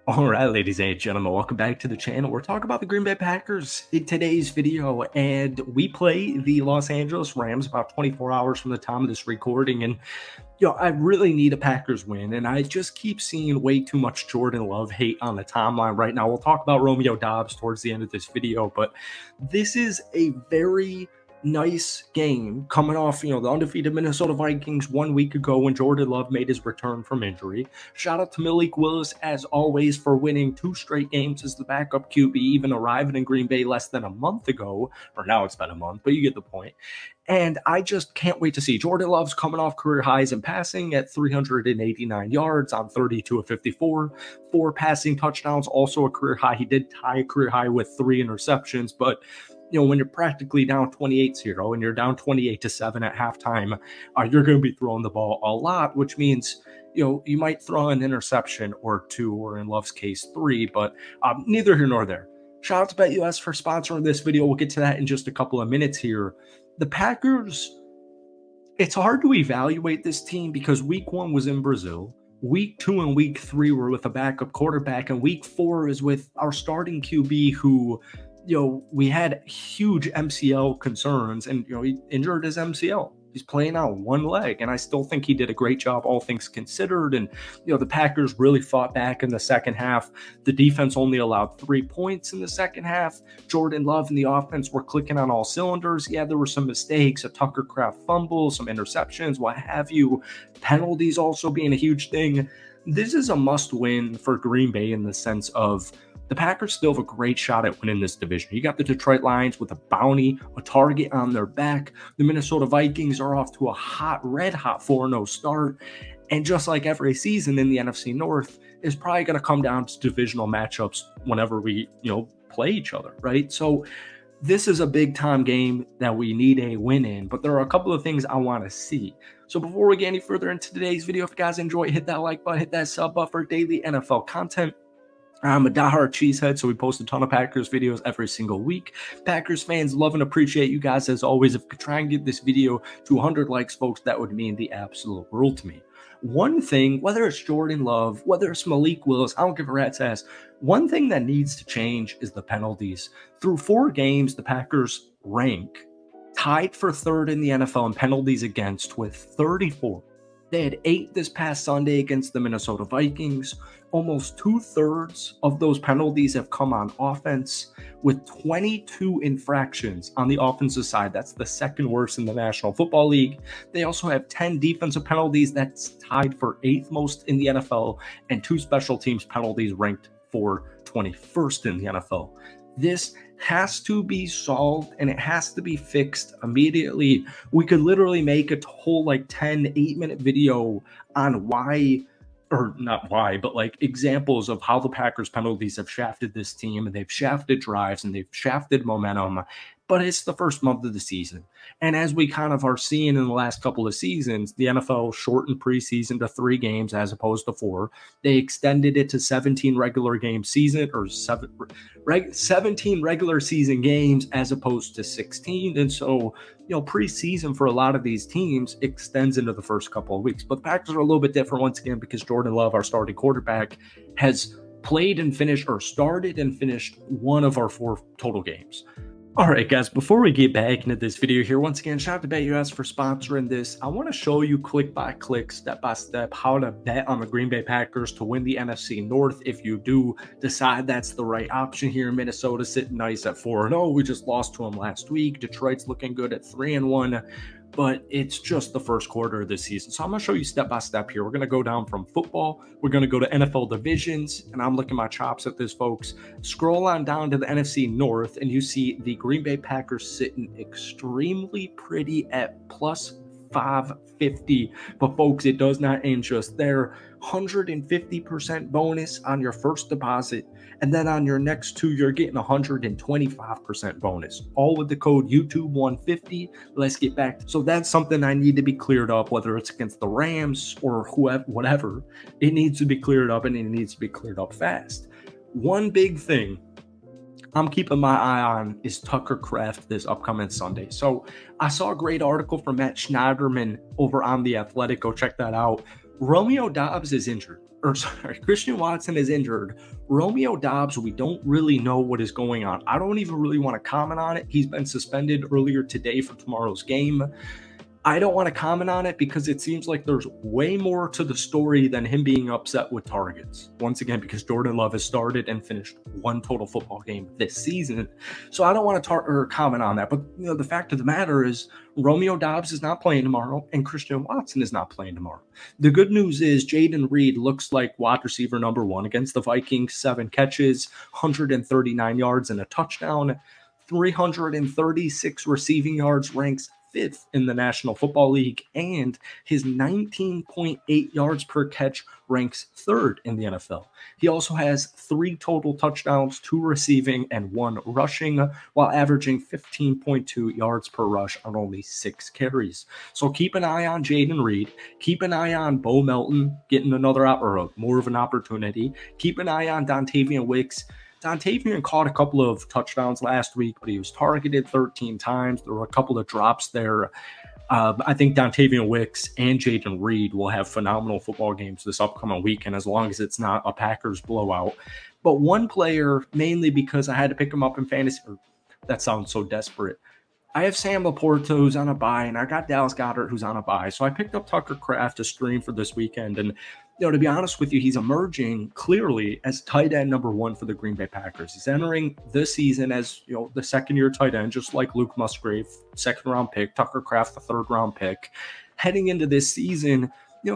All right, ladies and gentlemen, welcome back to the channel. We're talking about the Green Bay Packers in today's video, and we play the Los Angeles Rams about 24 hours from the time of this recording. And, I really need a Packers win, and I just keep seeing way too much Jordan Love hate on the timeline right now. We'll talk about Romeo Doubs towards the end of this video, but this is a very nice game coming off, the undefeated Minnesota Vikings 1 week ago when Jordan Love made his return from injury. Shout out to Malik Willis, as always, for winning 2 straight games as the backup QB, even arriving in Green Bay less than a month ago, or now it's been a month, but you get the point. And I just can't wait to see. Jordan Love's coming off career highs in passing at 389 yards on 32 of 54, 4 passing touchdowns, also a career high. He did tie a career high with 3 interceptions, but when you're practically down 28-0 and you're down 28-7 at halftime, you're going to be throwing the ball a lot, which means, you might throw an interception or 2, or in Love's case, 3, but neither here nor there. Shout out to BetUS for sponsoring this video. We'll get to that in just a couple of minutes here. The Packers, it's hard to evaluate this team because week 1 was in Brazil. Week 2 and week 3 were with a backup quarterback, and week 4 is with our starting QB who, we had huge MCL concerns, and, he injured his MCL. He's playing on one leg, and I still think he did a great job, all things considered. And, the Packers really fought back in the second half. The defense only allowed 3 points in the second half. Jordan Love and the offense were clicking on all cylinders. Yeah, there were some mistakes, a Tucker Kraft fumble, some interceptions, what have you. Penalties also being a huge thing. This is a must-win for Green Bay in the sense of the Packers still have a great shot at winning this division. You got the Detroit Lions with a bounty, a target on their back. The Minnesota Vikings are off to a red-hot 4-0 start. And just like every season in the NFC North, is probably going to come down to divisional matchups whenever we, play each other, right? So this is a big-time game that we need a win in, but there are a couple of things I want to see. So before we get any further into today's video, if you guys enjoy, hit that like button, hit that sub button for daily NFL content. I'm a diehard cheesehead, so we post a ton of Packers videos every single week. Packers fans love and appreciate you guys as always. If we could try and get this video to 100 likes, folks, that would mean the absolute world to me. One thing, whether it's Jordan Love, whether it's Malik Willis, I don't give a rat's ass. One thing that needs to change is the penalties. Through 4 games, the Packers rank tied for 3rd in the NFL in penalties against with 34. They had 8 this past Sunday against the Minnesota Vikings. Almost 2/3 of those penalties have come on offense, with 22 infractions on the offensive side. That's the 2nd worst in the National Football League. They also have 10 defensive penalties. That's tied for 8th most in the NFL, and 2 special teams penalties ranked for 21st in the NFL. This has to be solved, and it has to be fixed immediately. We could literally make a whole 8-minute video on why, or not why, but examples of how the Packers penalties have shafted this team, and they've shafted drives, and they've shafted momentum. But it's the first month of the season. And as we kind of are seeing in the last couple of seasons, the NFL shortened preseason to 3 games as opposed to 4. They extended it to 17 regular game season, or 17 regular season games as opposed to 16. And so, preseason for a lot of these teams extends into the first couple of weeks. But the Packers are a little bit different once again because Jordan Love, our starting quarterback, has played and finished, or started and finished, 1 of our 4 total games. All right, guys, before we get back into this video here, once again, shout out to BetUS for sponsoring this. I want to show you click by click, step by step, how to bet on the Green Bay Packers to win the NFC North if you do decide that's the right option here. Minnesota sitting nice at 4-0. We just lost to them last week. Detroit's looking good at 3-1. But it's just the first quarter of the season. So I'm going to show you step by step here. We're going to go down from football. We're going to go to NFL divisions, and I'm licking my chops at this, folks. Scroll on down to the NFC North, and you see the Green Bay Packers sitting extremely pretty at plus 550. But folks, it does not end just there. 150% bonus on your first deposit, and then on your next 2 you're getting 125% bonus, all with the code YouTube150. Let's get back. So that's something I need to be cleared up, whether it's against the Rams or whoever, whatever. It needs to be cleared up, and it needs to be cleared up fast. One big thing I'm keeping my eye on is Tucker Kraft this upcoming Sunday. So I saw a great article from Matt Schneiderman over on The Athletic. Go check that out. Romeo Doubs is injured. or sorry, Christian Watson is injured. Romeo Doubs, we don't really know what is going on. I don't even really want to comment on it. He's been suspended earlier today for tomorrow's game. I don't want to comment on it because it seems like there's way more to the story than him being upset with targets. Once again, because Jordan Love has started and finished one total football game this season. So I don't want to comment on that. But the fact of the matter is Romeo Doubs is not playing tomorrow and Christian Watson is not playing tomorrow. The good news is Jayden Reed looks like wide receiver number 1 against the Vikings. 7 catches, 139 yards and a touchdown, 336 receiving yards, ranks 5th in the National Football League, and his 19.8 yards per catch ranks 3rd in the NFL. He also has 3 total touchdowns, 2 receiving and 1 rushing, while averaging 15.2 yards per rush on only 6 carries. So keep an eye on Jayden Reed. Keep an eye on Bo Melton getting more of an opportunity. Keep an eye on Dontayvion Wicks. Dontayvion caught a couple of touchdowns last week, but he was targeted 13 times. There were a couple of drops there. I think Dontayvion Wicks and Jayden Reed will have phenomenal football games this upcoming weekend, as long as it's not a Packers blowout. But one player, mainly because I had to pick him up in fantasy, that sounds so desperate. I have Sam Laporta, who's on a bye, and I got Dallas Goedert, who's on a bye. So I picked up Tucker Kraft to stream for this weekend. And, to be honest with you, he's emerging clearly as tight end number 1 for the Green Bay Packers. He's entering this season as, the second-year tight end, just like Luke Musgrave, second-round pick, Tucker Kraft, the third-round pick. Heading into this season,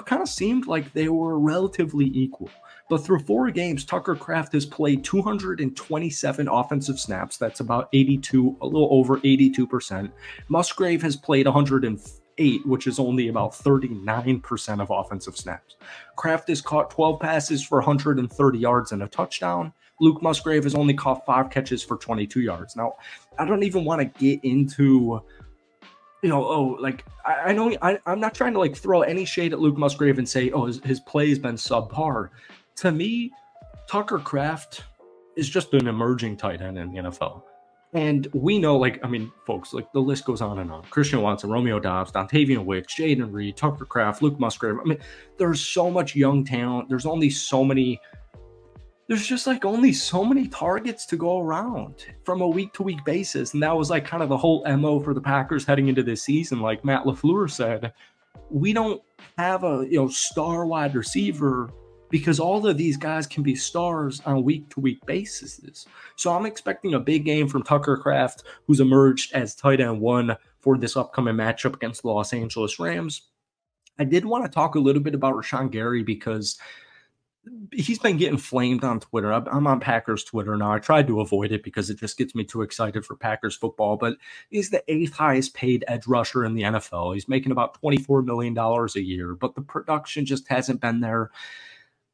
kind of seemed like they were relatively equal. But through 4 games, Tucker Kraft has played 227 offensive snaps. That's about 82, a little over 82%. Musgrave has played 108, which is only about 39% of offensive snaps. Kraft has caught 12 passes for 130 yards and a touchdown. Luke Musgrave has only caught 5 catches for 22 yards. Now, I don't even want to get into I'm not trying to throw any shade at Luke Musgrave and say, his play has been subpar. To me, Tucker Kraft is just an emerging tight end in the NFL. And we know, folks, the list goes on and on. Christian Watson, Romeo Doubs, Dontayvion Wicks, Jayden Reed, Tucker Kraft, Luke Musgrave. There's so much young talent. There's only so many targets to go around from a week-to-week basis. And that was kind of the whole MO for the Packers heading into this season. Like Matt LaFleur said, we don't have a star wide receiver because all of these guys can be stars on week-to-week basis. So I'm expecting a big game from Tucker Kraft, who's emerged as tight end 1 for this upcoming matchup against the Los Angeles Rams. I did want to talk a little bit about Rashan Gary because he's been getting flamed on Twitter. I'm on Packers Twitter now. I tried to avoid it because it just gets me too excited for Packers football, but he's the 8th highest paid edge rusher in the NFL. He's making about $24 million a year, but the production just hasn't been there.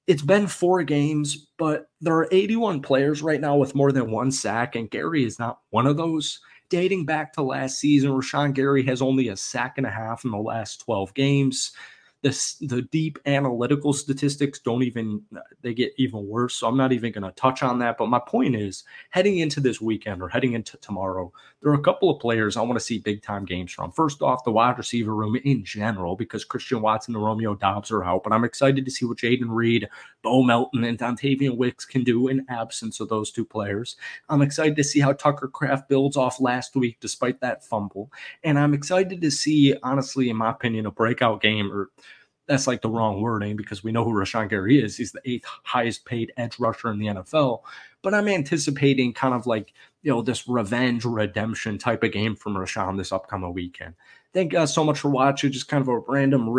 It's been 4 games, but there are 81 players right now with more than 1 sack, and Gary is not one of those. Dating back to last season, Rashan Gary has only a sack and a half in the last 12 games. The deep analytical statistics they get even worse. So I'm not even going to touch on that. But my point is, heading into this weekend or heading into tomorrow, there are a couple of players I want to see big time games from. First off, the wide receiver room in general, because Christian Watson and Romeo Doubs are out. But I'm excited to see what Jayden Reed, Bo Melton, and Dontayvion Wicks can do in absence of those 2 players. I'm excited to see how Tucker Kraft builds off last week despite that fumble. And I'm excited to see, honestly, in my opinion, a breakout game, or that's the wrong wording because we know who Rashan Gary is. He's the 8th highest paid edge rusher in the NFL. But I'm anticipating kind of this revenge redemption type of game from Rashan this upcoming weekend. Thank you guys so much for watching. Just kind of a random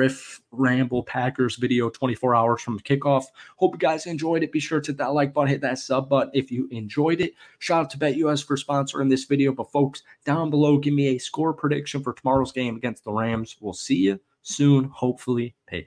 ramble Packers video 24 hours from kickoff. Hope you guys enjoyed it. Be sure to hit that like button, hit that sub button if you enjoyed it. Shout out to BetUS for sponsoring this video. But folks, down below, give me a score prediction for tomorrow's game against the Rams. We'll see you soon, hopefully. Peace.